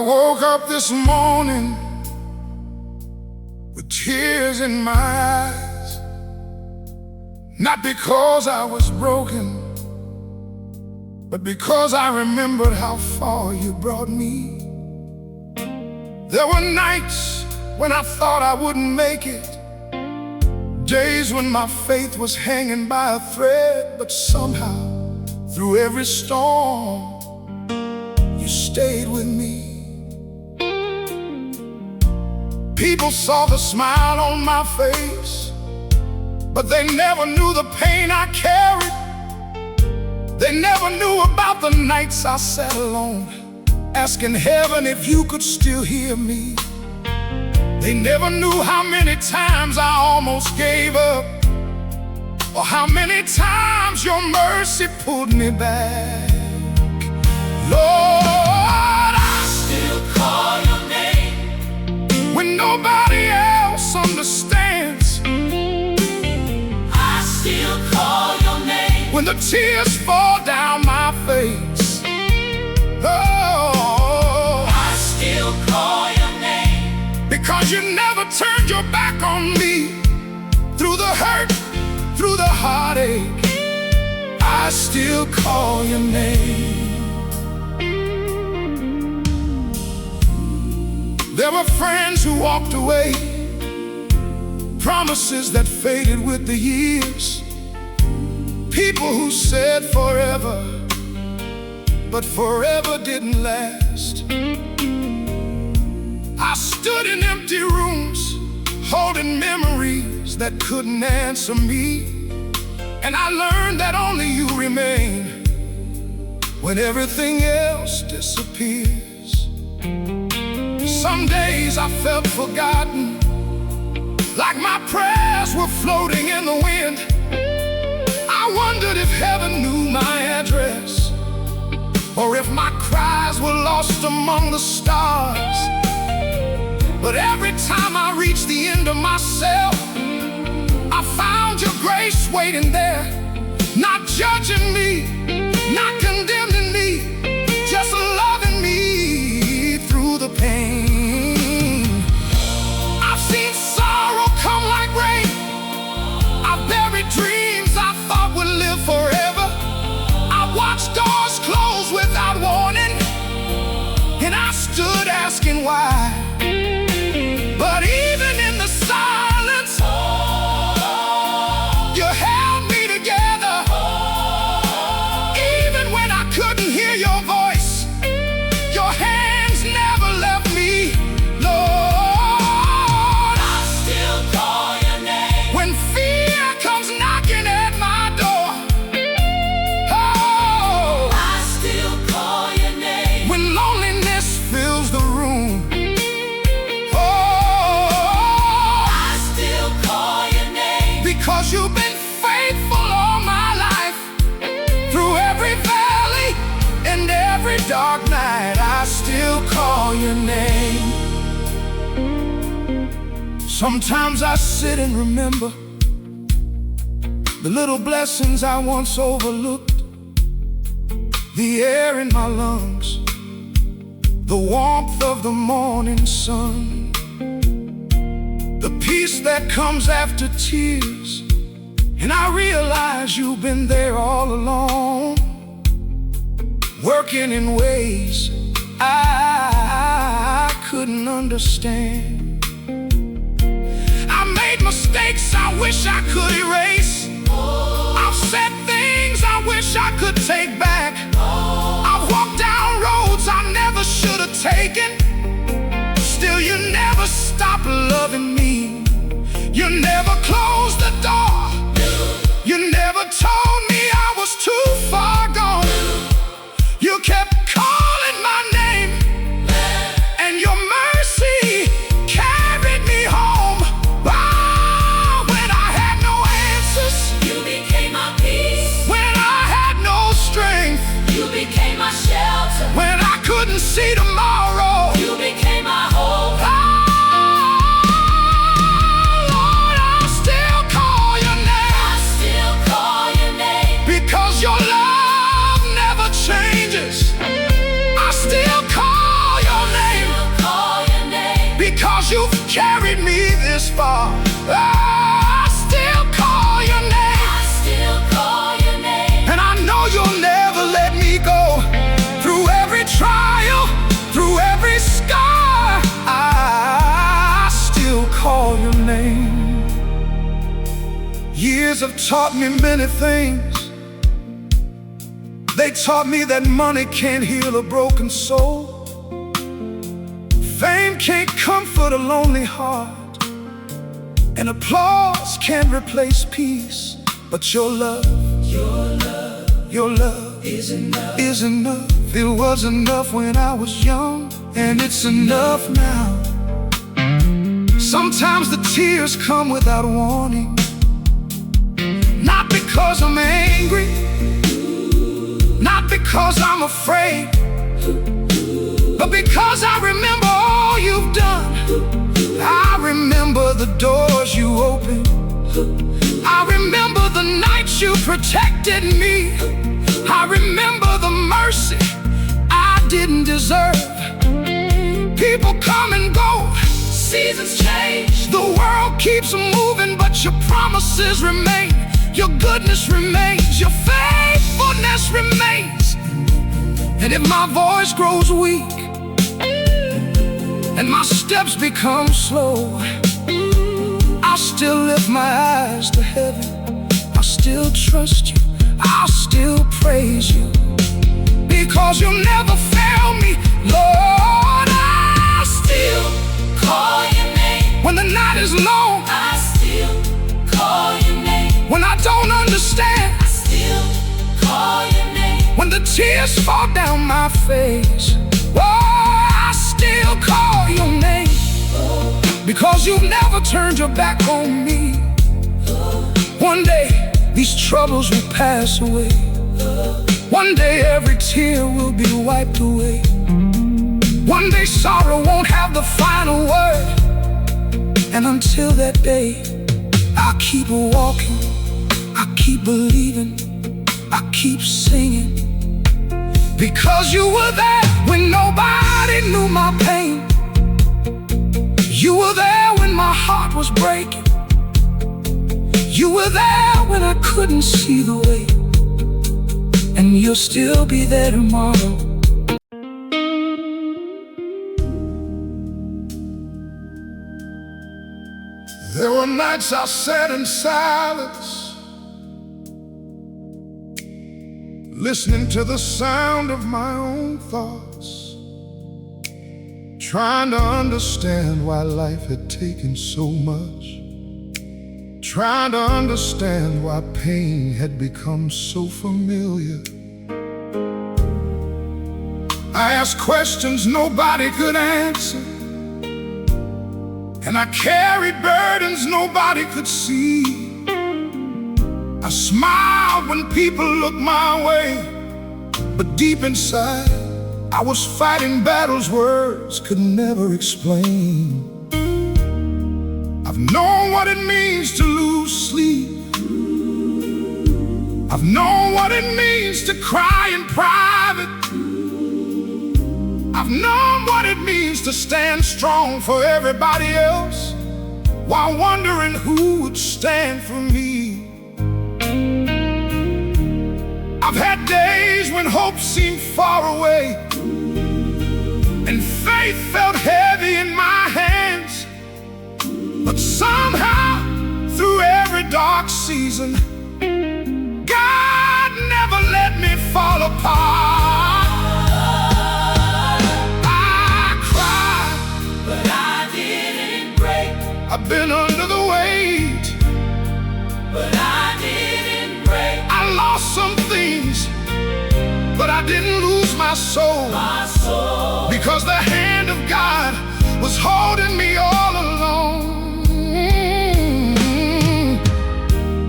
woke up this morning with tears in my eyes, not because I was broken, but because I remembered how far you brought me. There were nights when I thought I wouldn't make it, days when my faith was hanging by a thread, but somehow, through every storm, you stayed with me. People saw the smile on my face, but they never knew the pain I carried. They never knew about the nights I sat alone, asking heaven if you could still hear me. They never knew how many times I almost gave up, or how many times your mercy pulled me back. Lord, I still call your name when nobody else understands. I still call your name when the tears fall down my face. Oh, I still call your name because you never turned your back on me. Through the hurt, through the heartache, I still call your name. There were friends who walked away, promises that faded with the years, people who said forever, but forever didn't last. I stood in empty rooms, holding memories that couldn't answer me, and I learned that only you remain when everything else disappears. Some days I felt forgotten, like my prayers were floating in the wind. I wondered if heaven knew my address, or if my cries were lost among the stars. But every time I reached the end of myself, I found your grace waiting there, not judging me, not condemning me, just loving me through the pain. I've seen sorrow come like rain. I've buried dreams I thought would live forever. I watched doors close without warning, and I stood asking why. But even in the silence, you held me together. Even when I couldn't hear your voice, your hands never left me. Lord, I still call your name when fear comes knocking at my door. Oh, I still call your name when loneliness fills the room. Because you've been faithful all my life, through every valley and every dark night, I still call your name. Sometimes I sit and remember the little blessings I once overlooked, the air in my lungs, the warmth of the morning sun, the peace that comes after tears. And I realize you've been there all along, working in ways I couldn't understand. I made mistakes I wish I could erase. I've said things I wish I could take back. I've walked down roads I never should have taken. Still, you never stopped loving me. You never closed the door. You never told me I was too far gone. You kept calling my name, and your mercy carried me home. Ah, when I had no answers, you became my peace. When I had no strength, you became my shelter. When I couldn't see tomorrow, you became my hope. Ah, Lord, I you've carried me this far. I still call your name. I still call your name. And I know you'll never let me go. Through every trial, through every scar, I still call your name. Years have taught me many things. They taught me that money can't heal a broken soul. Fame can't comfort a lonely heart, and applause can't replace peace. But your love is enough. It was enough when I was young, and it's enough now. Sometimes the tears come without warning, not because I'm angry, not because I'm afraid, but because I remember all you've done. I remember the doors you opened. I remember the nights you protected me. I remember the mercy I didn't deserve. People come and go, seasons change, the world keeps moving, but your promises remain. Your goodness remains, your faithfulness remains. And if my voice grows weak and my steps become slow, I'll still lift my eyes to heaven. I'll still trust you, I'll still praise you, because you'll never fail me, Lord. I still Call your name. when the night is long, I still call your name. when I don't understand, I still call your name. when the tears fall down my face. Oh, I still call your name, because you've never turned your back on me. One day these troubles will pass away. One day every tear will be wiped away. One day sorrow won't have the final word. And until that day, I'll keep walking, I'll keep believing, I'll keep singing, because you were there when nobody knew my pain. You were there when my heart was breaking. You were there when I couldn't see the way, and you'll still be there tomorrow. There were nights I sat in silence, listening to the sound of my own thoughts, trying to understand why life had taken so much, trying to understand why pain had become so familiar. I asked questions nobody could answer, and I carried burdens nobody could see. I smiled when people looked my way, but deep inside I was fighting battles words could never explain. I've known what it means to lose sleep. I've known what it means to cry in private. I've known what it means to stand strong for everybody else, while wondering who would stand for me. I've had days when hope seemed far away, and faith felt heavy in my hands. But somehow, through every dark season, God never let me fall apart. I've been under the weight, But I didn't break I lost some things, but I didn't lose my soul. my soul. Because the hand of God was holding me all along.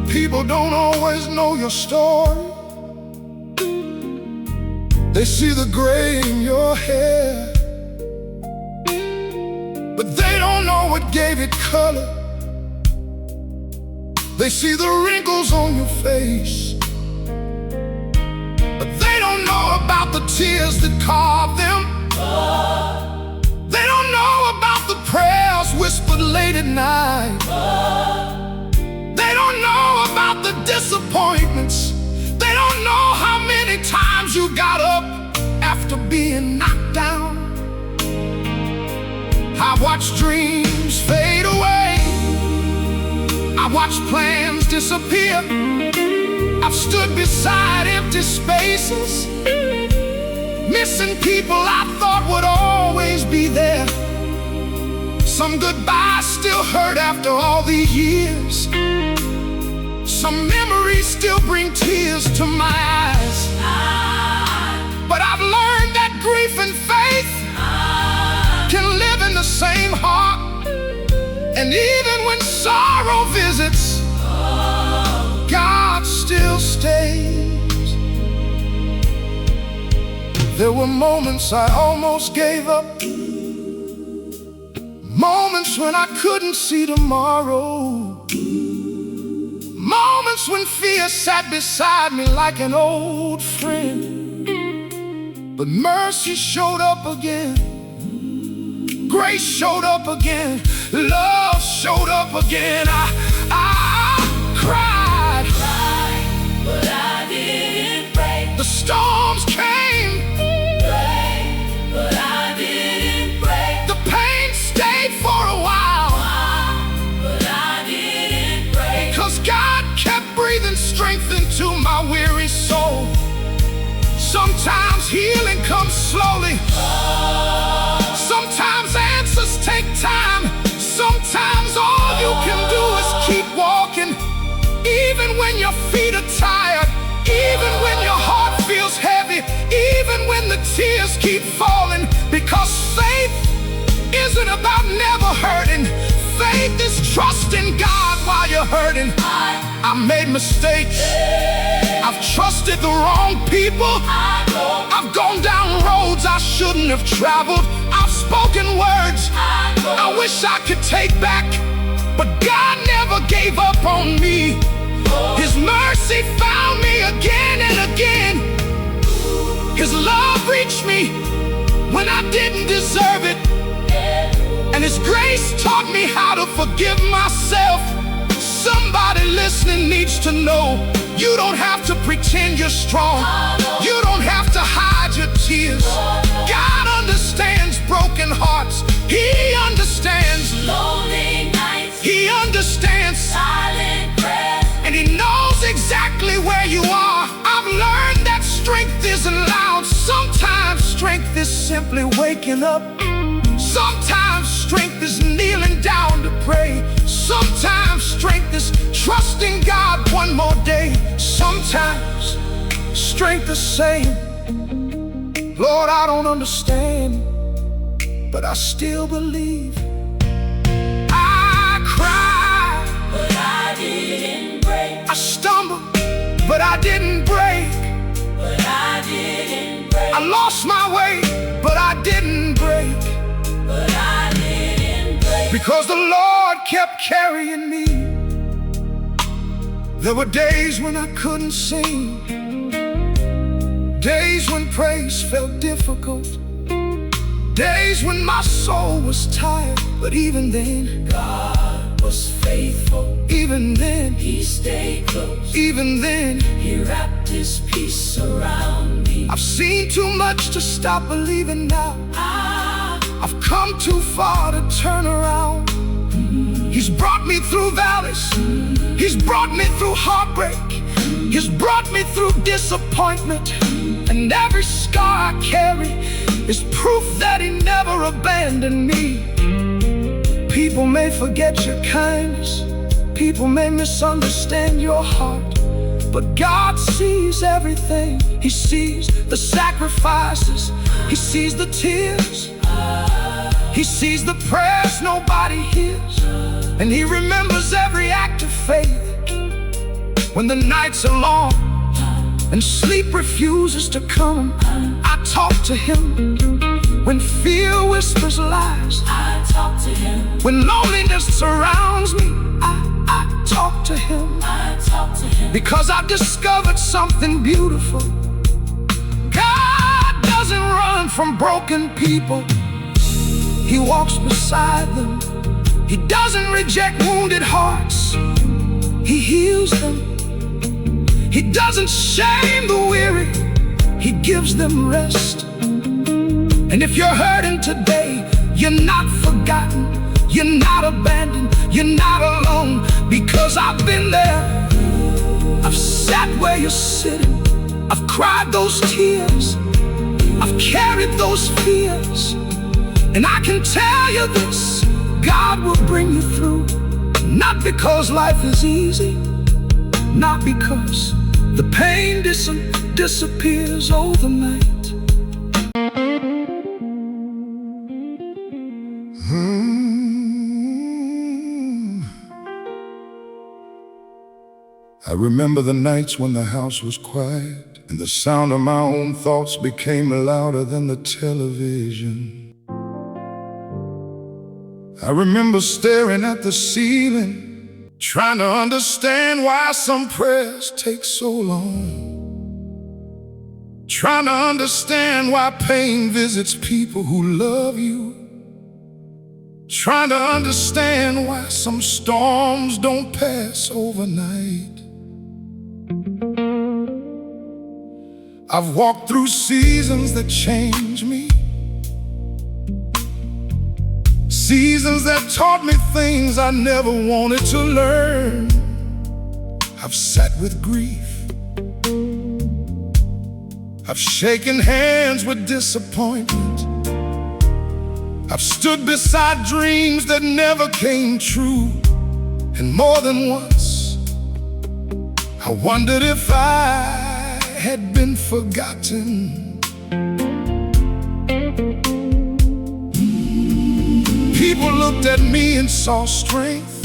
People don't always know your story. They see the gray in your hair, but they don't know what gave it color. They see the wrinkles on your face, but they don't know about the tears that carved them. They don't know about the prayers midnight. They don't know about the disappointments. They don't know how many times you got up after being knocked down. I watched dreams fade away. I watched plans disappear. I've stood beside empty spaces, missing people I thought would always be there. Some goodbyes still hurt after all these years. Some memories still bring tears to my eyes. But I've learned that grief and faith can live in the same heart. And even when sorrow visits, God still stays. There were moments I almost gave up, moments when I couldn't see tomorrow, moments when fear sat beside me like an old friend. But mercy showed up again, grace showed up again, love showed up again. I cried, but I didn't break. The storms came, But I didn't break. the pain stayed for a while, But I didn't break. 'cause God kept breathing strength into my weary soul. Sometimes healing comes slowly, sometimes answers take time, sometimes all you can do is keep walking. Even when your feet are tired, even when your heart feels heavy, even when the tears keep falling. Because faith isn't about never hurting. Faith is trusting God while you're hurting. I made mistakes, I've trusted the wrong people, I've gone down roads I shouldn't have traveled, I've spoken words I wish I could take back. But God never gave up on me. His mercy found me again and again. His love reached me when I didn't deserve it, and His grace taught me how to forgive myself. Somebody listening needs to know, you don't have to pretend you're strong. You don't have to hide your tears. God understands broken hearts. He understands Lonely nights, He understands silent prayers. and He knows exactly where you are. I've learned that strength isn't loud. Sometimes strength is simply waking up. Sometimes strength is kneeling down to pray. Sometimes strength is trusting God one more day. Sometimes strength is saying, Lord, I don't understand, but I still believe. I cry, But I didn't break. I stumble, but I didn't break. But I didn't break. I lost my way, but I didn't break. But I didn't break. Because the Lord kept carrying me. There were days when I couldn't sing, days when praise felt difficult, days when my soul was tired. But even then, God was faithful. even then, He stayed close. even then, He wrapped His peace around me. I've seen too much to stop believing now. I've come too far to turn around. He's brought me through valleys, He's brought me through heartbreak, He's brought me through disappointment. And every scar I carry is proof that He never abandoned me. People may forget your kindness, people may misunderstand your heart, but God sees everything. He sees the sacrifices, He sees the tears, He sees the prayers nobody hears, and He remembers every act of faith. When the nights are long and sleep refuses to come, I talk to Him. When fear whispers lies, I talk to Him. when loneliness surrounds me, I talk to Him. I talk to Him. Because I've discovered something beautiful. God doesn't run from broken people. He walks beside them, He doesn't reject wounded hearts, He heals them. He doesn't shame the weary, He gives them rest. And if you're hurting today, you're not forgotten, you're not abandoned, you're not alone, because I've been there. I've sat where you're sitting, I've cried those tears, I've carried those fears. And I can tell you this, God will bring you through. Not because life is easy, not because the pain disappears overnight. I remember the nights when the house was quiet and the sound of my own thoughts became louder than the television. I remember staring at the ceiling, trying to understand why some prayers take so long. Trying to understand why pain visits people who love you. Trying to understand why some storms don't pass overnight. I've walked through seasons that changed me, seasons that taught me things I never wanted to learn. I've sat with grief, I've shaken hands with disappointment, I've stood beside dreams that never came true. And more than once, I wondered if I had been forgotten. People looked at me and saw strength,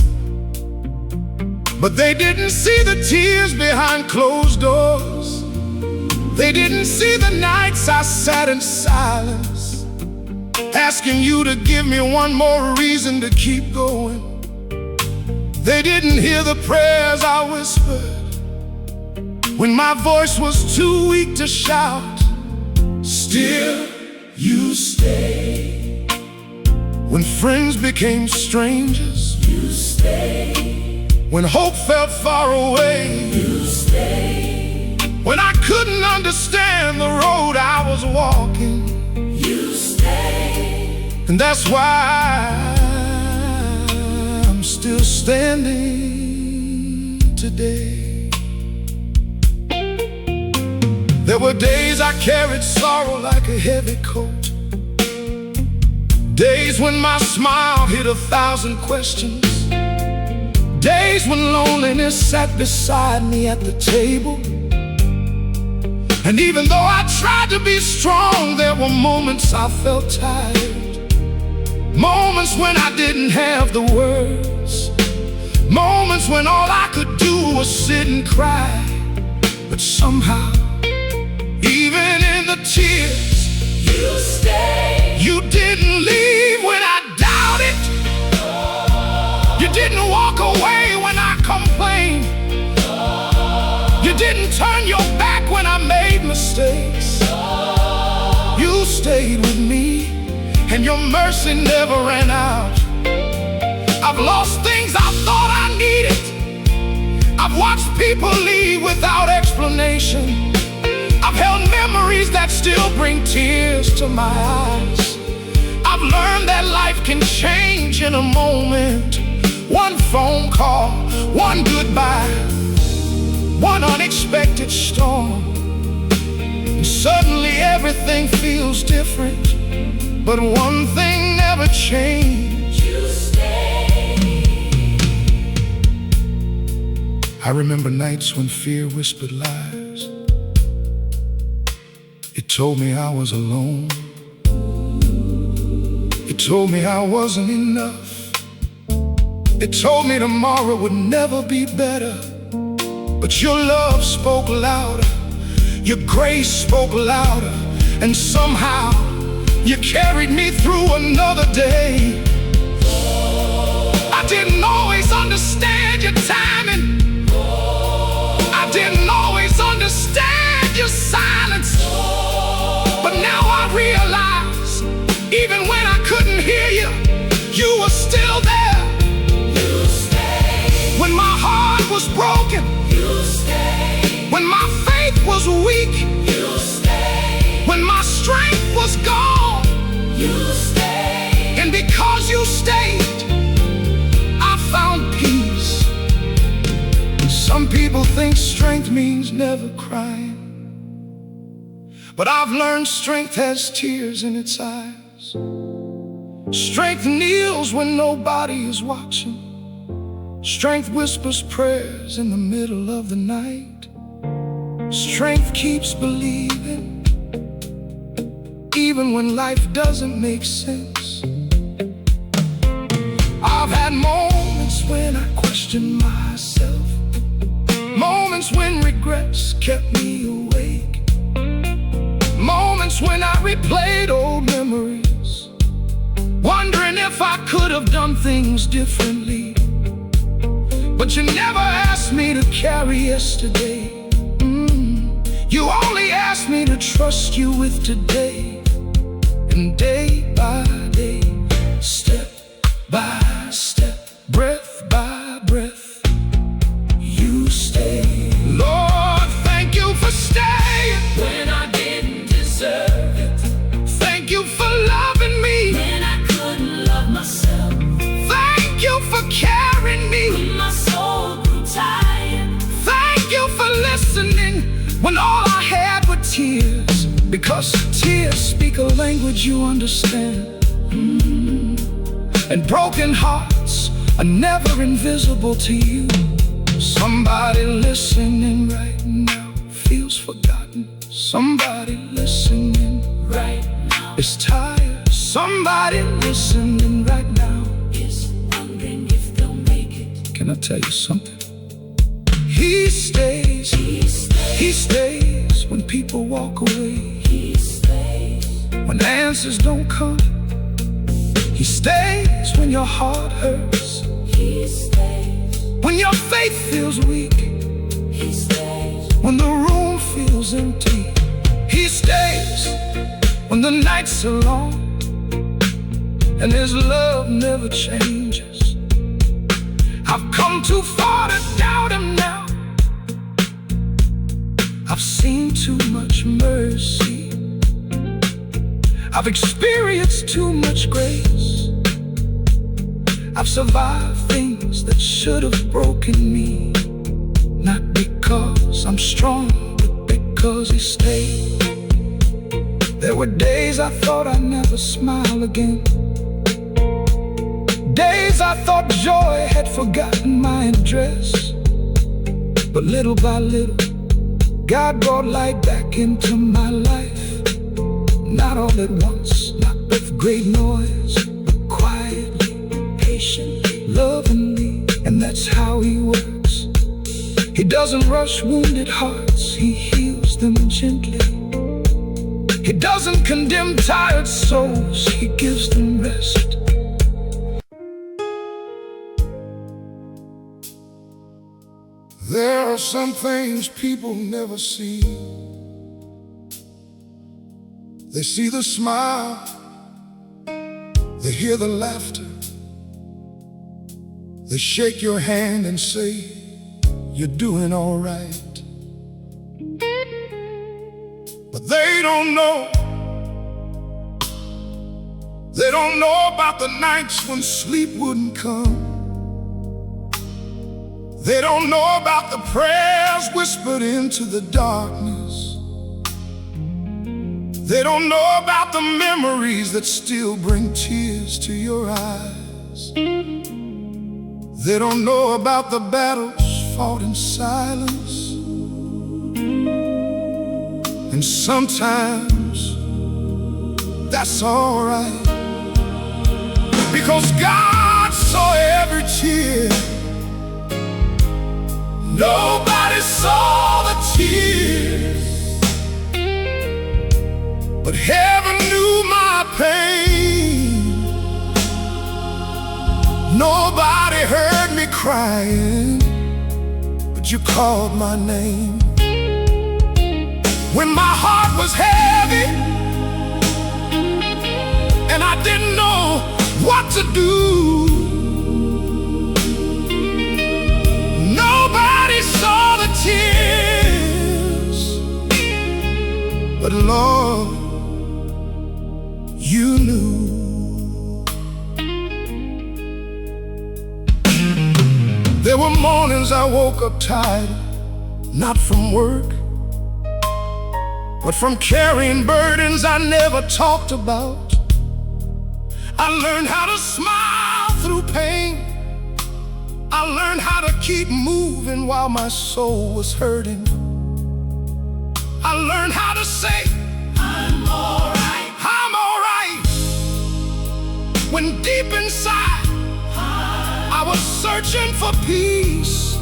but they didn't see the tears behind closed doors. They didn't see the nights I sat in silence, asking you to give me one more reason to keep going. They didn't hear the prayers I whispered when my voice was too weak to shout. Still, you stay. When friends became strangers, you stay. When hope felt far away, you stay. When I couldn't understand the road I was walking, you stay. And that's why I'm still standing today. There were days I carried sorrow like a heavy coat, days when my smile hid 1,000 questions, days when loneliness sat beside me at the table. And even though I tried to be strong, there were moments I felt tired, moments when I didn't have the words, moments when all I could do was sit and cry. But somehow, even in the tears, you stayed. You didn't leave when I doubted. You didn't walk away when I complained. You didn't turn your back when I made mistakes. You stayed with me, and your mercy never ran out. I've lost things I thought I needed. I've watched people leave without explanation. I've held memories that still bring tears to my eyes. I've learned that life can change in a moment. One phone call, one goodbye, one unexpected storm, and suddenly everything feels different. But one thing never changed. You stay. I remember nights when fear whispered lies. It told me I was alone. It told me I wasn't enough. It told me tomorrow would never be better. But your love spoke louder, your grace spoke louder, and somehow you carried me through another day. I didn't always understand your timing. I didn't always understand your silence. But now I realize, even when I couldn't hear you, you were still there. When my heart was broken, You stay. when my faith was weak, You stay. when my strength was gone. You stay. And because you stayed, I found peace. Some people think strength means never crying, but I've learned strength has tears in its eyes. Strength kneels when nobody is watching. Strength whispers prayers in the middle of the night. Strength keeps believing, even when life doesn't make sense. I've had moments when I questioned myself, moments when regrets kept me awake, moments when I replayed old memories, wondering if I could have done things differently. But you never asked me to carry yesterday. You only asked me to trust you with today. And day by day, step by step, breath by breath, you stay. Lord, thank you for staying When I didn't deserve it. Thank you for loving me When I couldn't love myself. Thank you for carrying me. When my soul grew tired. Thank you for listening when all I had were tears. Because tears speak a language you understand. And broken hearts are never invisible to you. Somebody listening right now feels forgotten. Somebody listening Right now is tired. Somebody listening right now is wondering if they'll make it. Can I tell you something? He stays. He stays. He stays when people walk away. He stays. When answers don't come, he stays when your heart hurts. He stays. When your faith feels weak. He stays. When the room feels empty. He stays when the nights are long and his love never changes. I've come too far to doubt him now. I've seen too much mercy. I've experienced too much grace. I've survived things that should have broken me. Not because I'm strong, but because he stayed. There were days I thought I'd never smile again. Days I thought joy had forgotten my address. But little by little, God brought light back into my life. Not all at once, not with great noise, but quietly, patiently, lovingly. And that's how he works. He doesn't rush wounded hearts, he heals them gently. He doesn't condemn tired souls, he gives them rest. There are some things people never see. They see the smile, they hear the laughter, they shake your hand and say, you're doing all right. But they don't know about the nights when sleep wouldn't come. They don't know about the prayers whispered into the darkness. They don't know about the memories that still bring tears to your eyes. They don't know about the battles fought in silence. And sometimes that's all right, because God saw every tear. Nobody saw the tears, but heaven knew my pain. Nobody heard me crying, but you called my name. When my heart was heavy and I didn't know what to do, But Lord, you knew. There were mornings I woke up tired, not from work, but from carrying burdens I never talked about. I learned how to smile through pain. I learned how to keep moving while my soul was hurting. I learned how to say, I'm alright, I'm alright, when deep inside I was searching for peace.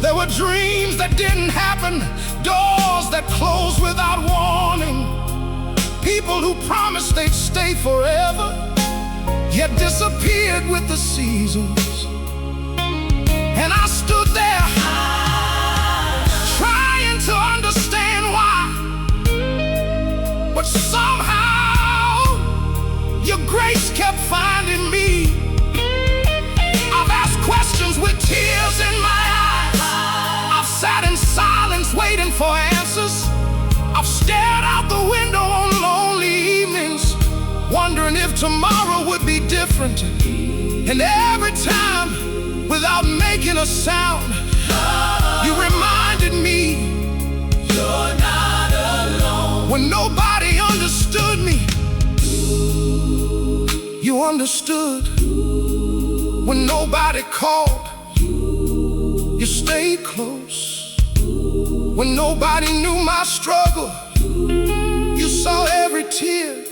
There were dreams that didn't happen, doors that closed without warning, people who promised they'd stay forever, yet disappeared with the seasons. And I stood there, trying to understand why, but somehow your grace kept finding me. I've asked questions with tears in my eyes. I've sat in silence waiting for answers. I've stared out the window on lonely evenings, wondering if tomorrow would be different. And every time, without making a sound, you reminded me you're not alone. When nobody understood me, you understood. When nobody called, you stayed close. When nobody knew my struggle, you saw every tear.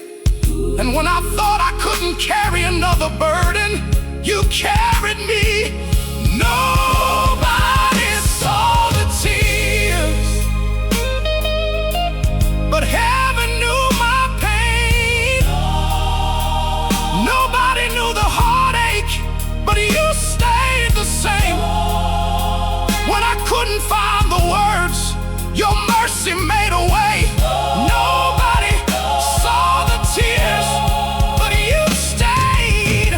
And when I thought I couldn't carry another burden, you carried me. Nobody saw the tears, but heaven knew my pain. Nobody knew the heartache, but you stayed the same. When I couldn't find the words, your mercy made a way. Nobody saw the tears, but you stayed.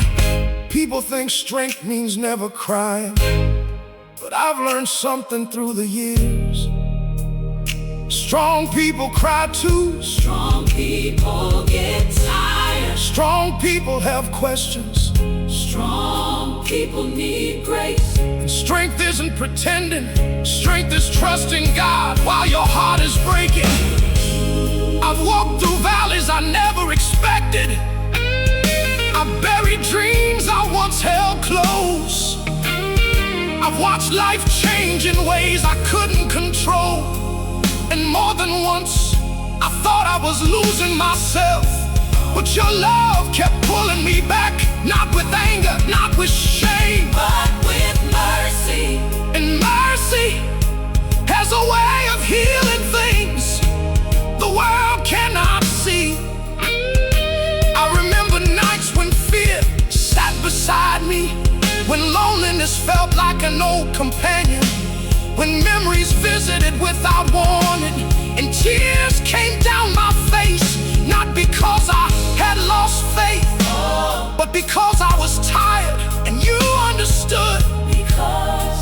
People think strength means never crying, but I've learned something through the years. Strong people cry too. Strong people get tired. Strong people have questions. Strong people need grace. And strength isn't pretending. Strength is trusting God while your heart is breaking. I've walked through valleys I never expected. I've buried dreams I once held close. I've watched life change in ways I couldn't control. And more than once, I thought I was losing myself, but your love kept pulling me back, not with anger, not with shame, But with mercy, and mercy has a way of healing things the world cannot see. I remember nights when fear sat beside me, when loneliness felt like an old companion, when memories visited without warning, and tears came down my face, not because I had lost faith, but because I was tired and you understood. because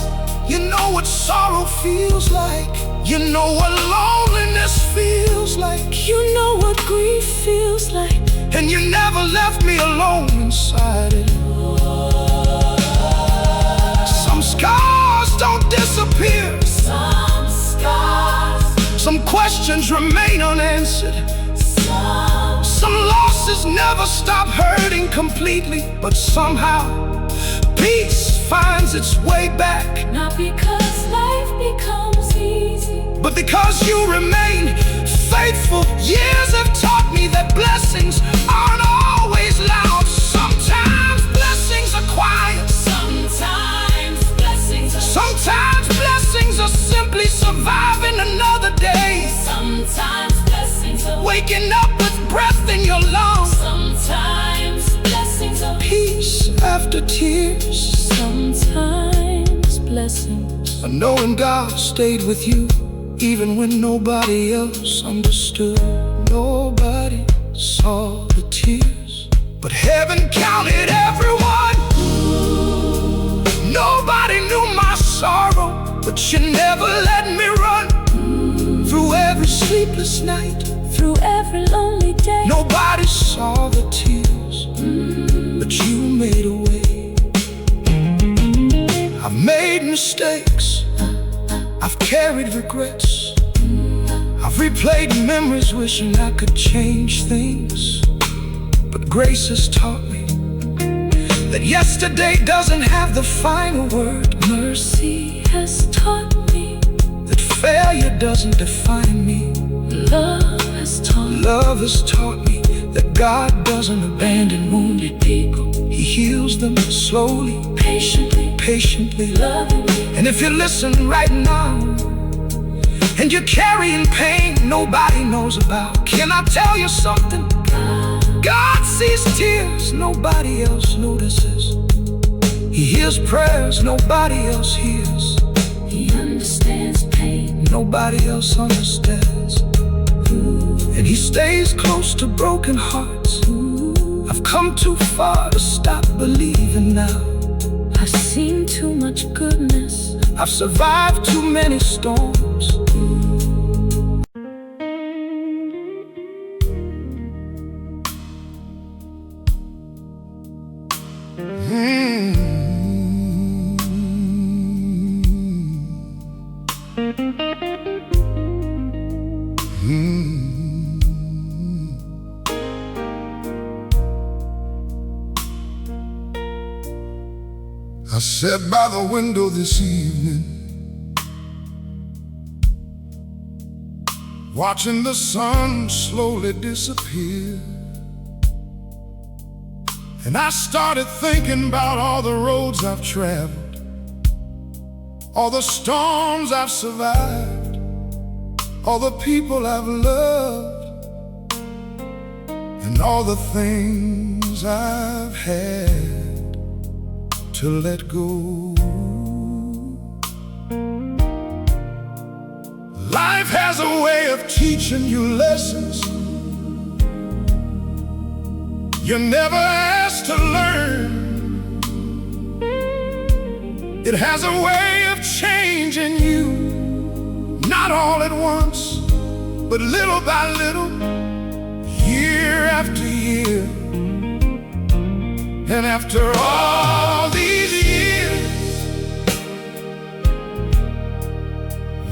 You know what sorrow feels like. You know what loneliness feels like. you know what grief feels like. And you never left me alone inside it. Some scars don't disappear. Some scars, Some questions remain unanswered. Some losses never stop hurting completely. But somehow, peace finds its way back. not because life becomes easy, But because you remain faithful, years have taught me that blessings aren't always loud. Sometimes blessings are quiet. sometimes blessings are Sometimes blessings are simply surviving another day. sometimes blessings are Waking up with breath in your lungs. sometimes blessings are Peace after tears. sometimes blessings. And knowing God stayed with you, even when nobody else understood. Nobody saw the tears, but heaven counted everyone. Nobody knew my sorrow, but you never let me run through every storm. sleepless night, through every lonely day. nobody saw the tears, but you made a way. I've made mistakes, I've carried regrets, I've replayed memories wishing I could change things. But grace has taught me that yesterday doesn't have the final word. Mercy has taught me That failure doesn't define me. love has taught me that God doesn't abandon wounded people. He heals them slowly, patiently loving me. And if you listen right now, and you're carrying pain nobody knows about, can I tell you something? God sees tears nobody else notices. He hears prayers nobody else hears. He understands pain nobody else understands. And He stays close to broken hearts. I've come too far to stop believing now. I've seen too much goodness, I've survived too many storms. I sat by the window this evening, watching the sun slowly disappear. And I started thinking about all the roads I've traveled, all the storms I've survived, all the people I've loved, and all the things I've had to let go. Life has a way of teaching you lessons you're never asked to learn. It has a way of changing you, not all at once, but little by little, year after year. And after all these years,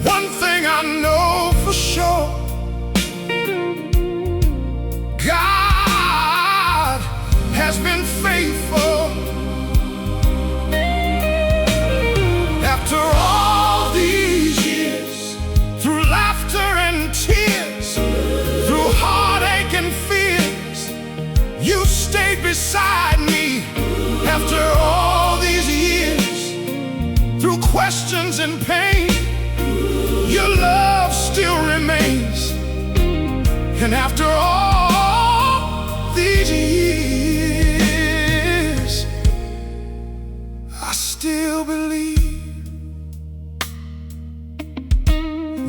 one thing I know for sure: God has been faithful. After all these years, through laughter and tears, through heartache and fears, you stayed beside me. After all these years, through questions and pain, your love still remains. And after all these years, I still believe.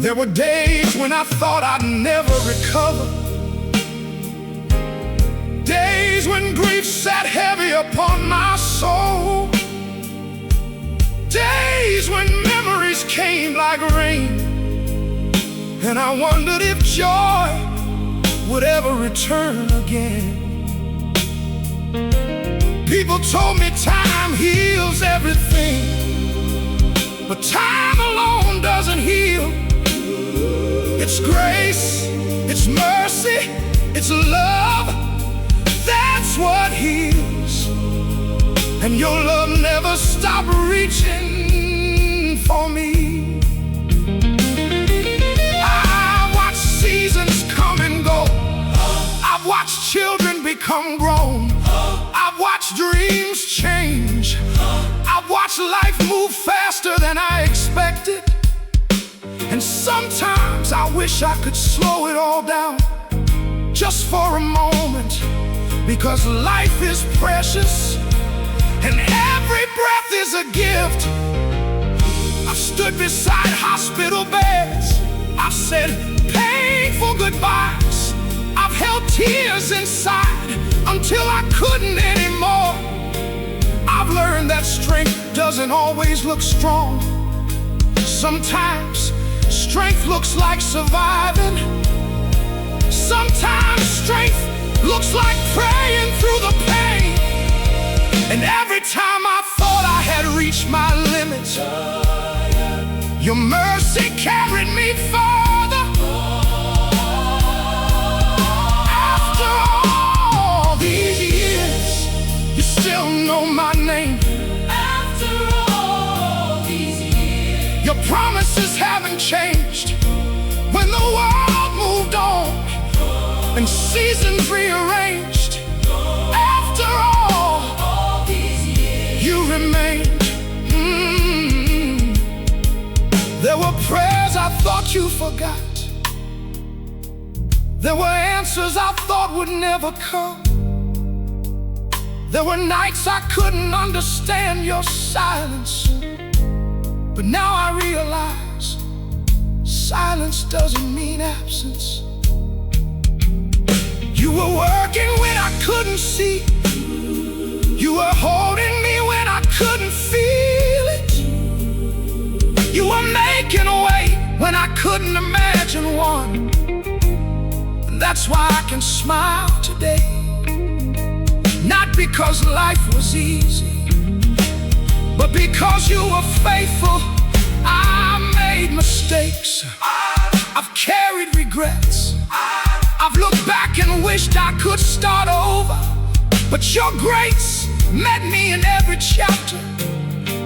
There were days when I thought I'd never recover, days when grief sat heavy upon my soul, days when memories came like rain, and I wondered if joy would ever return again. People told me time heals everything, but time alone doesn't heal. It's grace, it's mercy, it's love, that's what heals. And your love never stopped reaching for me. I've watched seasons come and go, I've watched children become grown, I've watched dreams change, I've watched life move faster than I expected. And sometimes I wish I could slow it all down, just for a moment, because life is precious and every breath is a gift. I've stood beside hospital beds, I've said painful goodbyes, I've held tears inside until I couldn't anymore. I've learned that strength doesn't always look strong. Sometimes strength looks like surviving. Sometimes strength looks like praying through the pain. And every time I thought I had reached my limits, your mercy carried me farther. After all these years, you still know my name. After all these years, Your promises haven't changed. When the world moved on and seasons rearranged, after all these years, you remained. There were prayers I thought you forgot. There were answers I thought would never come. There were nights I couldn't understand your silence. But now I realize silence doesn't mean absence. You were working when I couldn't see. You were holding me when I couldn't feel it. You were making a way when I couldn't imagine one. And that's why I can smile today. Not because life was easy, but because you were faithful. I made mistakes, I've carried regrets, I've looked back and wished I could start over. But your grace met me in every chapter.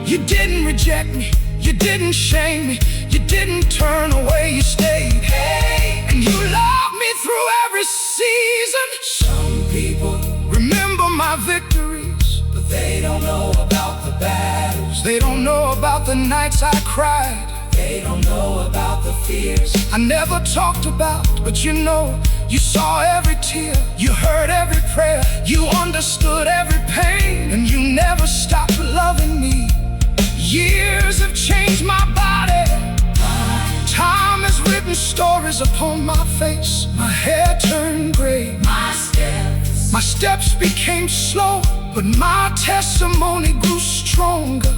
You didn't reject me, you didn't shame me, you didn't turn away, you stayed. Hey, and you loved me through every season. Some people remember my victories, but they don't know about the battles. They don't know about the nights I cried. They don't know about the fears I never talked about. But you know, you saw every tear, you heard every prayer, you understood every pain, and you never stopped loving me. Years have changed my body. Time has written stories upon my face. My hair turned gray, my steps became slow, but my testimony grew stronger.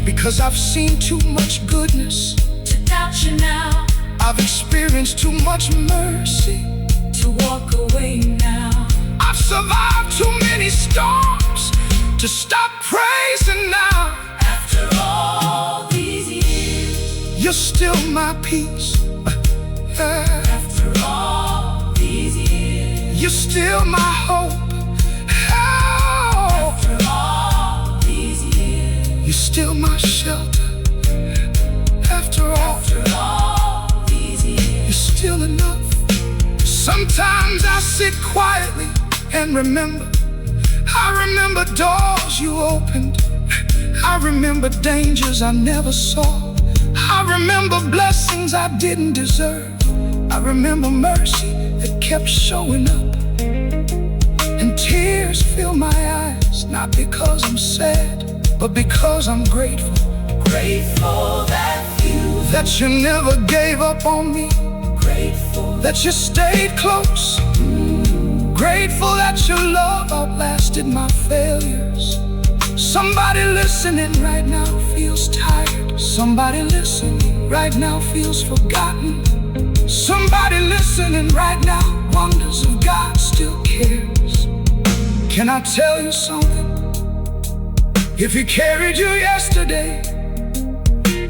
Because I've seen too much goodness to doubt you now, I've experienced too much mercy to walk away now. I've survived too many storms to stop praising now. After all these years, You're still my peace. after all these years, You're still my hope. Oh, after all these years, you're still my shelter. After all these years, you're still enough. Sometimes I sit quietly and remember. I remember doors you opened. I remember dangers I never saw. I remember blessings I didn't deserve. I remember mercy that kept showing up. And tears fill my eyes, not because I'm sad, but because I'm grateful. grateful That you never gave up on me. grateful That you stayed close. Grateful that your love outlasted my failures. Somebody listening right now feels tired. Somebody listening right now feels forgotten. Somebody listening right now wonders if God still cares. Can I tell you something? If He carried you yesterday,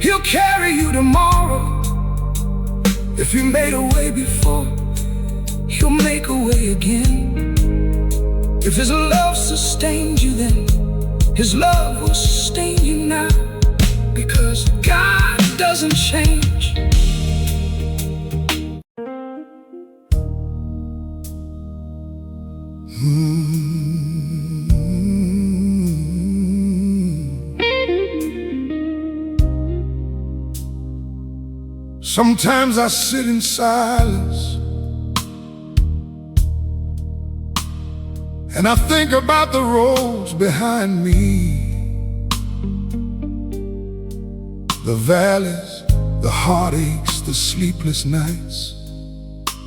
He'll carry you tomorrow. If He made a way before, He'll make a way again. If His love sustained you then, His love will sustain you now. Because God doesn't change. Sometimes I sit in silence and I think about the roads behind me, the valleys, the heartaches, the sleepless nights,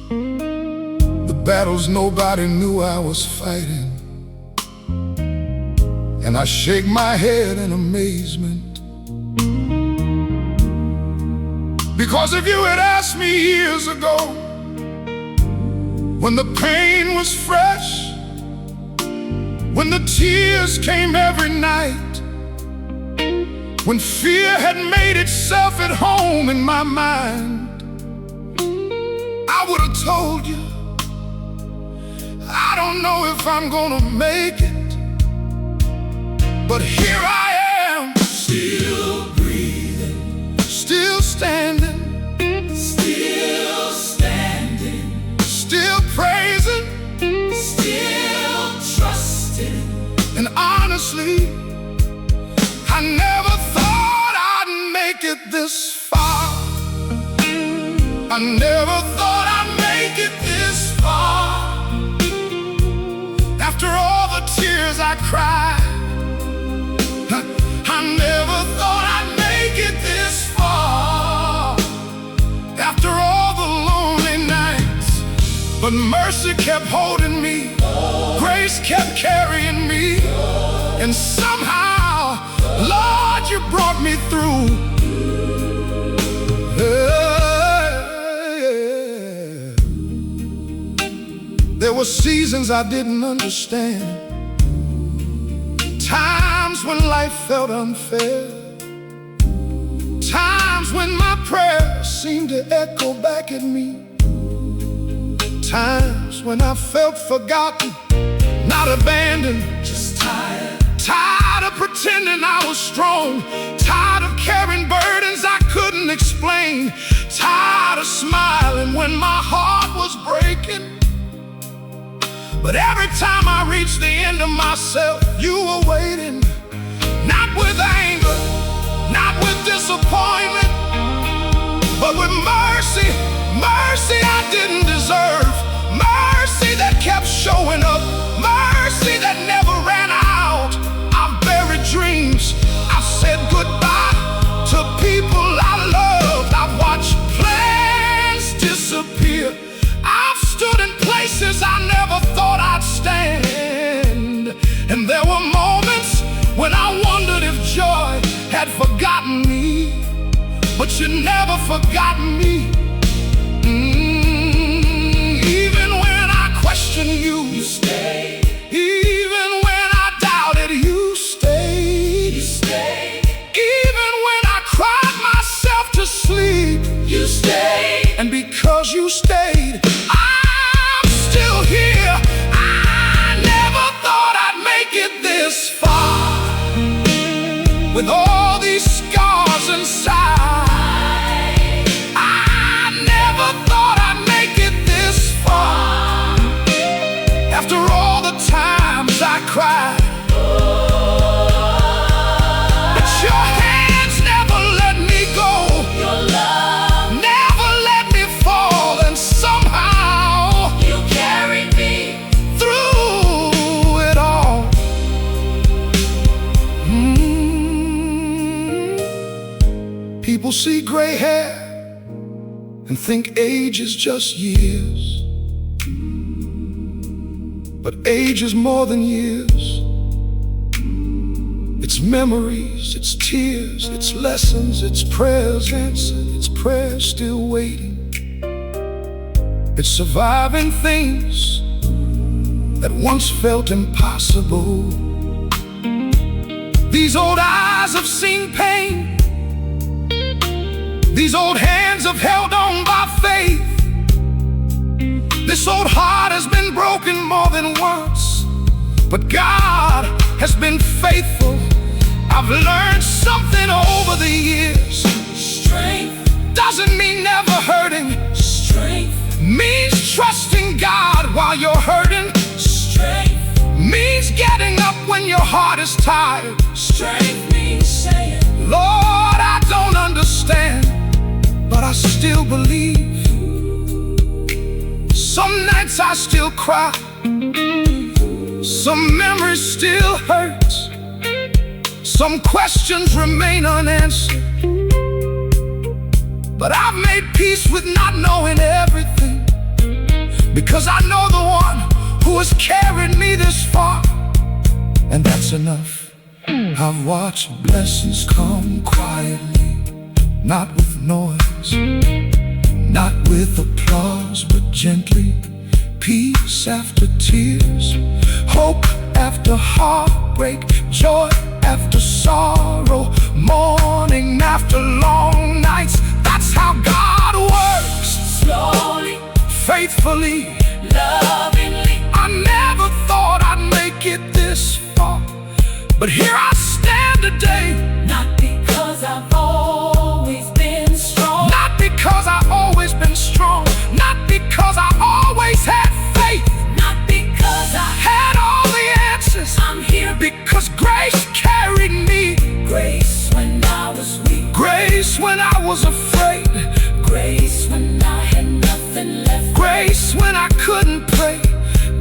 the battles nobody knew I was fighting. And I shake my head in amazement, Because if you had asked me years ago, when the pain was fresh, when the tears came every night, when fear had made itself at home in my mind, I would have told you, I don't know if I'm gonna make it, but here I am, still breathing, still standing, still praising, Still trusting. and honestly, I never thought I'd make it this far. I never thought I'd make it this far. After all the tears I cried, I never thought I'd make it this far. After all the lonely nights, but mercy kept holding me, grace kept carrying me, and somehow, Lord, you brought me through. There were seasons I didn't understand, times when life felt unfair, times when my prayers seemed to echo back at me, times when I felt forgotten, not abandoned, Just tired. tired of pretending I was strong, tired of carrying burdens I couldn't explain, tired of smiling when my heart was breaking. But every time I reached the end of myself, you were waiting, not with anger, not with disappointment, but with mercy, mercy I didn't deserve, mercy that kept showing up, mercy that never ran out. I've buried dreams, I've said goodbye to people I loved, I've watched plans disappear, I've stood in places I never thought I'd stand, and there were moments when I wondered if joy had forgotten me, but you never forgot me. Even when I questioned you, You stayed. even when I doubted, you stayed. You stayed. Even when I cried myself to sleep, You stayed. and because you stayed, I'm still here. I never thought I'd make it this far, with all these scars inside. I never thought I'd make it this far. After all the times I cried, but your hands never let me go, Your love. never let me fall, and somehow You carried me. through it all. People see gray hair and think age is just years, but age is more than years. It's memories, it's tears, it's lessons, it's prayers answered, it's prayers still waiting. It's surviving things that once felt impossible. These old eyes have seen pain, these old hands have held on by faith. This old heart has been broken more than once, but God has been faithful. I've learned something over the years. Strength. Doesn't mean never hurting, Strength. means trusting God while you're hurting, Strength. means getting up when your heart is tired. Strength means saying, Lord, I don't understand, but I still believe. Some nights I still cry, some memories still hurt, some questions remain unanswered, but I've made peace with not knowing everything, because I know the one who has carried me this far, and that's enough. I've watched blessings come quietly, not with noise, not with applause, but gently. Peace after tears, hope after heartbreak, joy after sorrow, morning after long nights. That's how God works. Slowly, Faithfully, lovingly. I never thought I'd make it this far, but here I stand today. Not because I've always been strong, Not because I've always been strong, not because I always had faith, not because I had all the answers. I'm here Because grace carried me, grace when I was weak, grace when I was afraid, grace when I had nothing left, grace when I couldn't pray,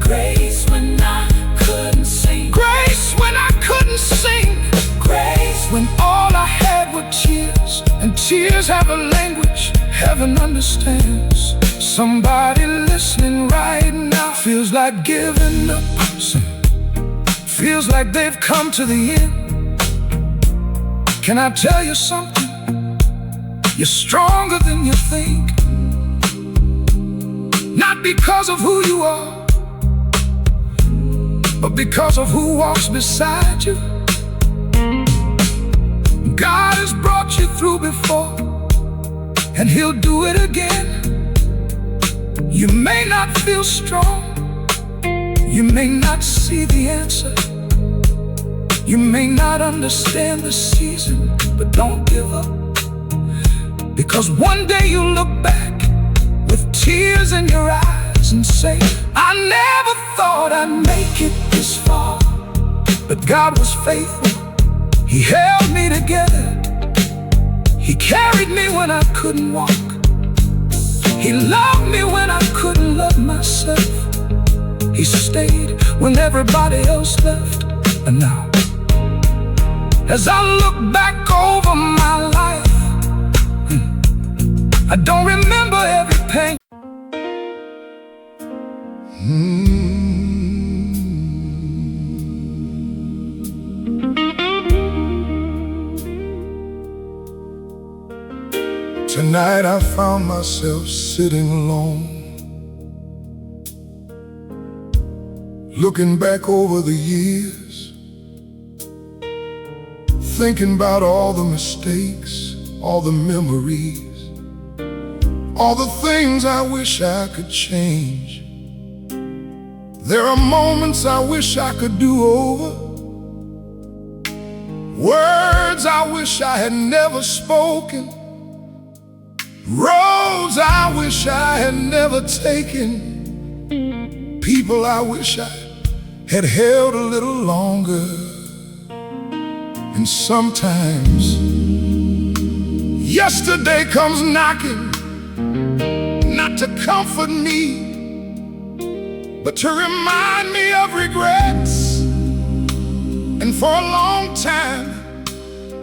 grace when I couldn't sing, grace when I couldn't sing, grace when all I had were tears, and tears have a language heaven understands. Somebody listening right now feels like giving up, feels like they've come to the end. Can I tell you something? You're stronger than you think. Not because of who you are, but because of who walks beside you. God has brought you through before, and He'll do it again. You may not feel strong, you may not see the answer, you may not understand the season, but don't give up. Because one day you'll look back with tears in your eyes and say, I never thought I'd make it this far, but God was faithful. He held me together. He carried me when I couldn't walk. He loved me when I couldn't love myself. He stayed when everybody else left. And now, as I look back over my life, I don't remember every pain. Tonight I found myself sitting alone, looking back over the years, thinking about all the mistakes, all the memories, all the things I wish I could change. There are moments I wish I could do over, words I wish I had never spoken, roads I wish I had never taken, people I wish I had held a little longer. And sometimes yesterday comes knocking, not to comfort me, but to remind me of regrets. And for a long time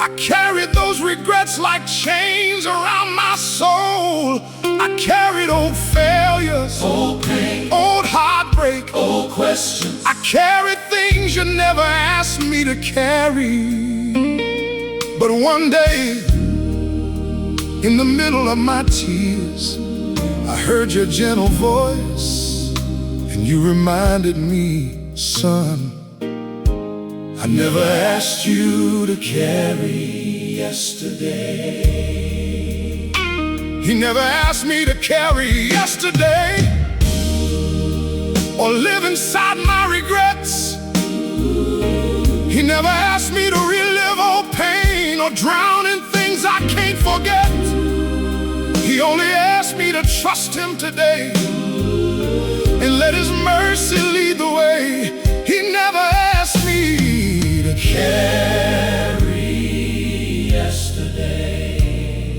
I carried those regrets like chains around my soul. I carried old failures, old pain, old heartbreak, old questions. I carried things you never asked me to carry. But one day, in the middle of my tears, I heard your gentle voice, and you reminded me, son, I never asked you to carry yesterday. He never asked me to carry yesterday, or live inside my regrets. He never asked me to relive old pain or drown in things I can't forget. He only asked me to trust Him today and let His mercy lead the way. He never asked me to carry yesterday.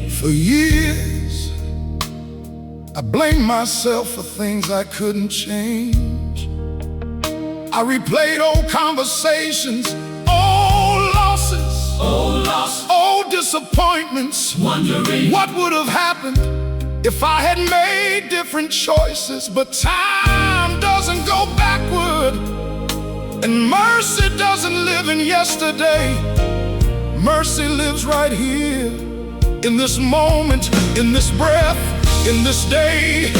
For years I blamed myself for things I couldn't change. I replayed old conversations, old losses, old disappointments, wondering what would have happened if I had made different choices. But time doesn't go backward, and mercy doesn't live in yesterday. Mercy lives right here, in this moment, in this breath, in this day.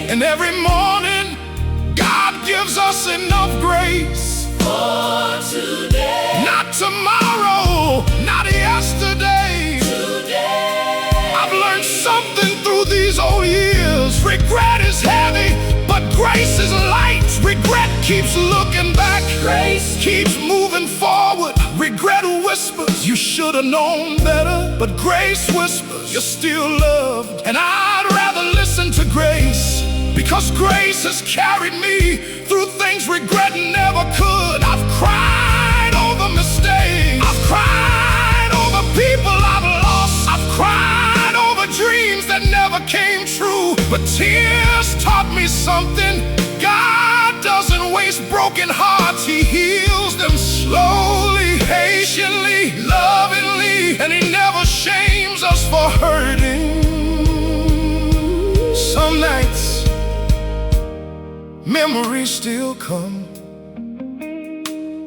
And every morning, God gives us enough grace For today, not tomorrow, not yesterday. today. I've learned something through these old years. Regret is heavy, but grace is light. Regret keeps looking back, Grace keeps moving forward. Regret whispers, you should have known better. But grace whispers, you're still loved. And I'd rather listen to grace, because grace has carried me through things regret never could. I've cried over mistakes, I've cried over people I've lost, I've cried over dreams that never came true. But tears taught me something: God doesn't waste broken hearts, He heals them slowly, patiently, lovingly. And He never shames us for hurting. Some nights memories still come,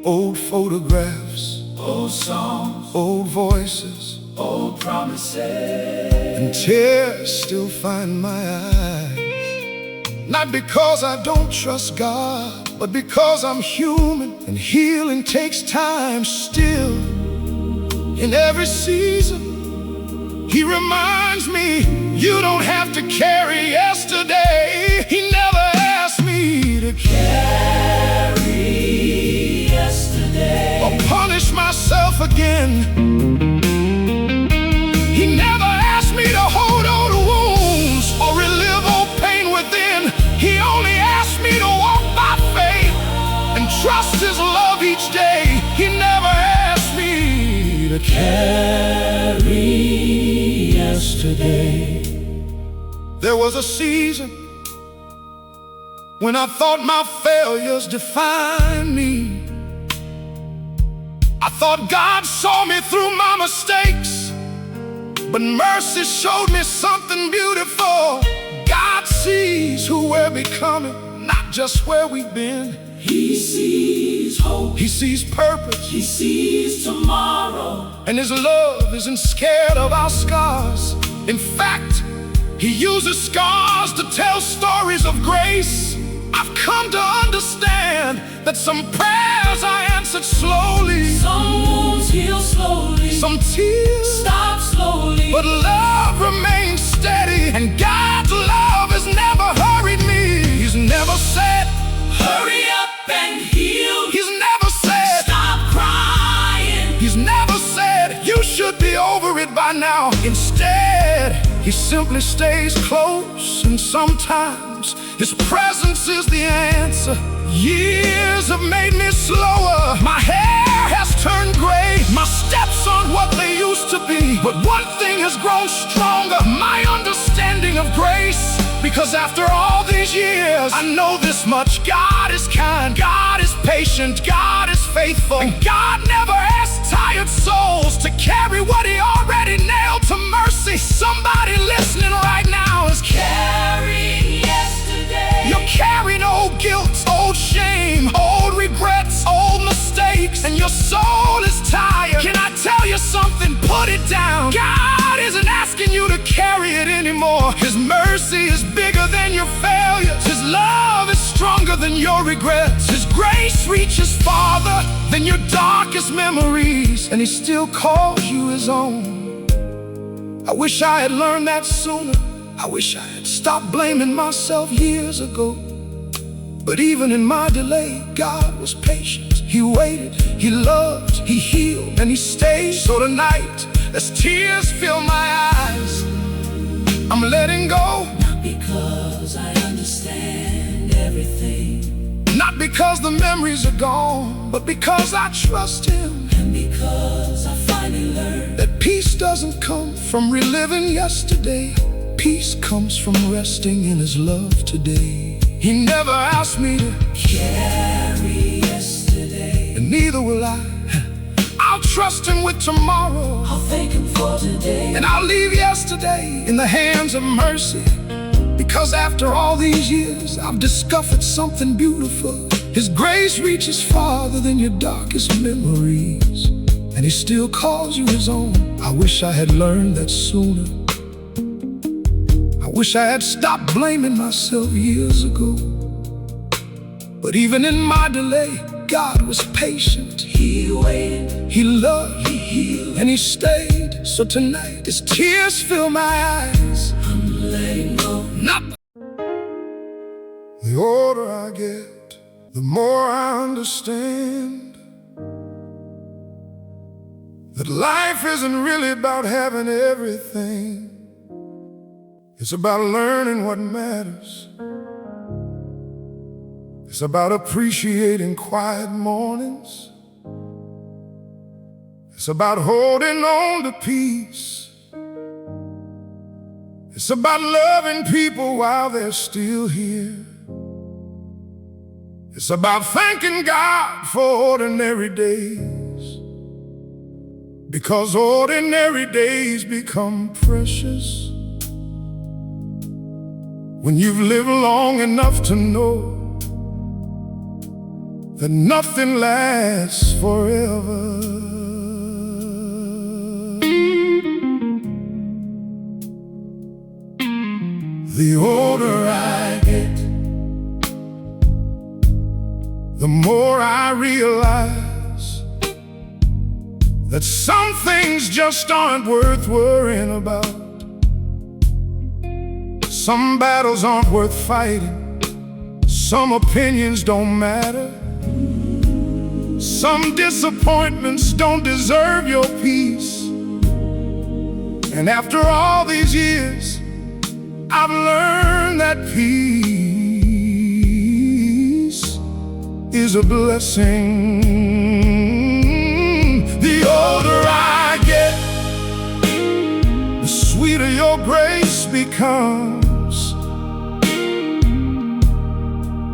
old photographs, old songs, old voices, old promises. and tears still find my eyes. Not because I don't trust God, but because I'm human, and healing takes time still. In every season, He reminds me, you don't have to carry yesterday. He never asked me to Carry yesterday, or punish myself again. He never asked me to hold old wounds or relive old pain within. He only asked me to walk by faith and trust His love each day. He never asked me to carry yesterday. There was a season when I thought my failures defined me. I thought God saw me through my mistakes, but mercy showed me something beautiful. God sees who we're becoming, not just where we've been. He sees hope, He sees purpose, He sees tomorrow. and His love isn't scared of our scars. In fact, He uses scars to tell stories of grace. I've come to understand that some prayers are answered slowly, Some wounds heal slowly, some tears stop slowly. but love remains steady. And God's love has never hurried me. He's never said, Hurry up and heal. He's never said, Stop crying. He's never said, you should be over it by now. Instead, He simply stays close, and sometimes His presence is the answer. Years have made me slower, my hair has turned gray, my steps aren't what they used to be. But one thing has grown stronger: my understanding of grace. Because after all these years, I know this much: God is kind, God is patient, God is faithful. And God never asks tired souls to carry what He already nailed to mercy. Somebody listening right now is Carrying yesterday. you're carrying old guilt, old shame, old regrets, old mistakes, and your soul is tired. Can I tell you something? Put it down. God isn't asking you to carry it anymore. His mercy is bigger than your failures. His love is stronger than your regrets. His grace reaches farther than your darkest memories, and He still calls you His own. I wish I had learned that sooner. I wish I had stopped blaming myself years ago. But even in my delay, God was patient. He waited, He loved, He healed, and He stayed. So tonight, as tears fill my eyes, I'm letting go. Not because I understand everything, Not because the memories are gone, but because I trust Him. and because I finally learned That peace doesn't come from reliving yesterday. Peace comes from resting in His love today. He never asked me to, carry yesterday. and neither will I. I'll trust Him with tomorrow, I'll thank Him for today. and I'll leave yesterday in the hands of mercy. Because after all these years, I've discovered something beautiful. His grace reaches farther than your darkest memories, and He still calls you his own. I wish I had learned that sooner. I wish I had stopped blaming myself years ago. But even in my delay, God was patient. He waited, He loved, He healed, and He stayed. So tonight, as tears fill my eyes, I'm letting go. Not the older I get, the more I understand that life isn't really about having everything. It's about learning what matters. It's about appreciating quiet mornings. It's about holding on to peace. It's about loving people while they're still here. It's about thanking God for ordinary days, because ordinary days become precious when you've lived long enough to know that nothing lasts forever. The older I get, the more I realize that some things just aren't worth worrying about. Some battles aren't worth fighting. Some opinions don't matter. Some disappointments don't deserve your peace. And after all these years, I've learned that peace is a blessing. The older I get, the sweeter your grace becomes.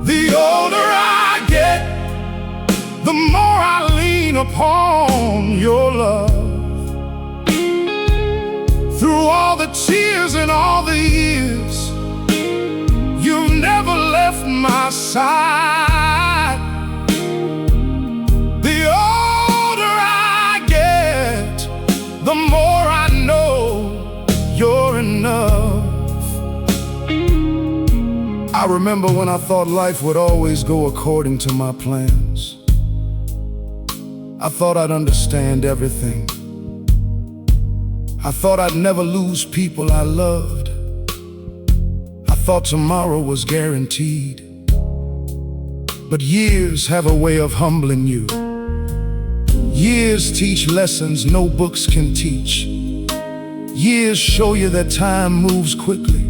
The older I get, the more I lean upon your love. Through all the tears and all the years, you've never left my side. The older I get, the more I know you're enough. I remember when I thought life would always go according to my plans. I thought I'd understand everything. I thought I'd never lose people I loved. I thought tomorrow was guaranteed. But years have a way of humbling you. Years teach lessons no books can teach. Years show you that time moves quickly.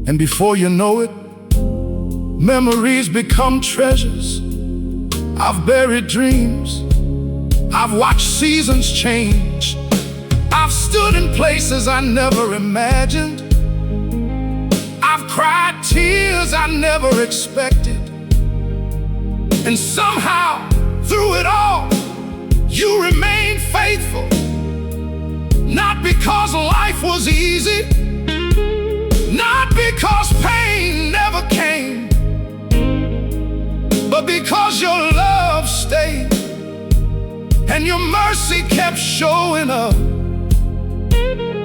And before you know it, memories become treasures. I've buried dreams. I've watched seasons change. I've stood in places I never imagined. I've cried tears I never expected. And somehow, through it all, you remained faithful. Not because life was easy, not because pain never came, but because your love stayed and your mercy kept showing up.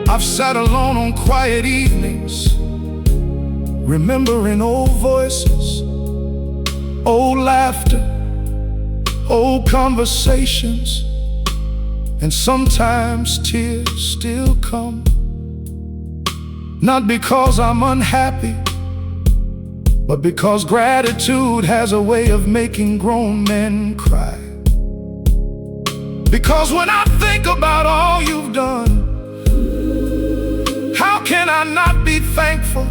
I've sat alone on quiet evenings, remembering old voices, old laughter, old conversations, and sometimes tears still come. Not because I'm unhappy, but because gratitude has a way of making grown men cry. Because when I think about all you've done, how can I not be thankful?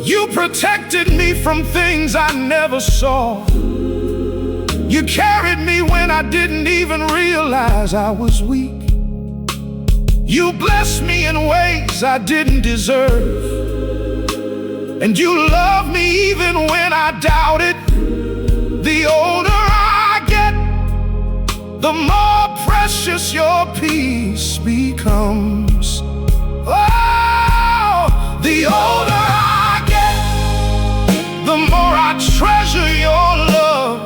You protected me from things I never saw. You carried me when I didn't even realize I was weak. You blessed me in ways I didn't deserve. And you loved me even when I doubted. The older I get, the more precious your peace becomes. Oh, the older I get, the more I treasure your love.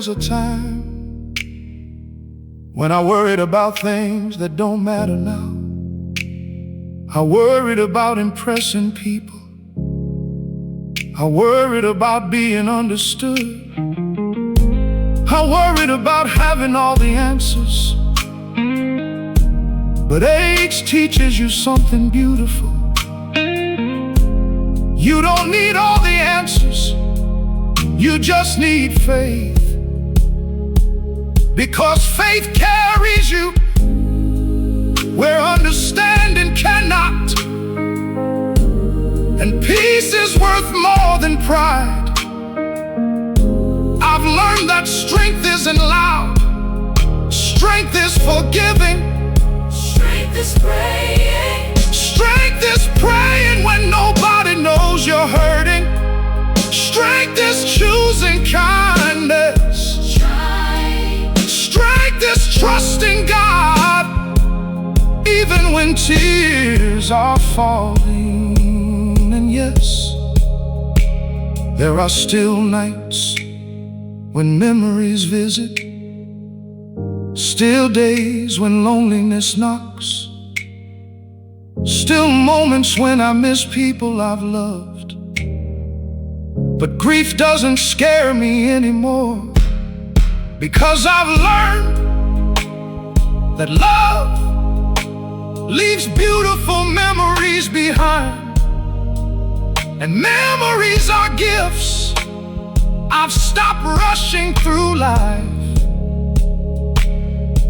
was a time when I worried about things that don't matter now. I worried about impressing people. I worried about being understood. I worried about having all the answers. But age teaches you something beautiful. You don't need all the answers. You just need faith. Because faith carries you where understanding cannot. And peace is worth more than pride. I've learned that strength isn't loud. Strength is forgiving. Strength is praying. Strength is praying when nobody knows you're hurting. Strength is choosing kindness. Strength is trusting God even when tears are falling. And yes, there are still nights when memories visit, still days when loneliness knocks, still moments when I miss people I've loved. But grief doesn't scare me anymore, because I've learned that love leaves beautiful memories behind. And memories are gifts. I've stopped rushing through life.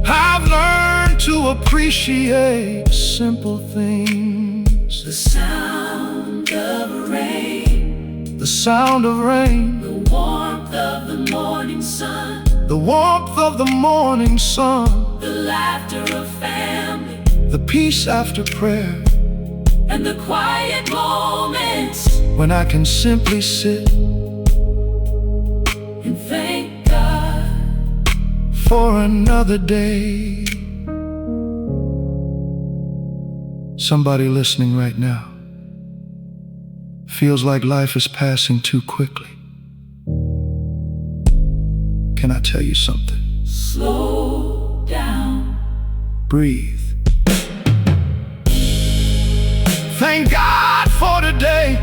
I've learned to appreciate simple things. The sound of rain. The sound of rain. The warmth of the morning sun. The warmth of the morning sun. The laughter of family. The peace after prayer. And the quiet moments when I can simply sit and thank God for another day. Somebody listening right now feels like life is passing too quickly. Can I tell you something? Slow down. Breathe. Thank God for today,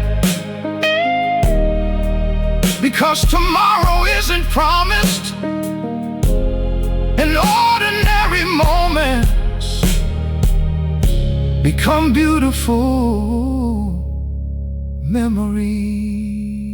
because tomorrow isn't promised. And ordinary moments become beautiful memories.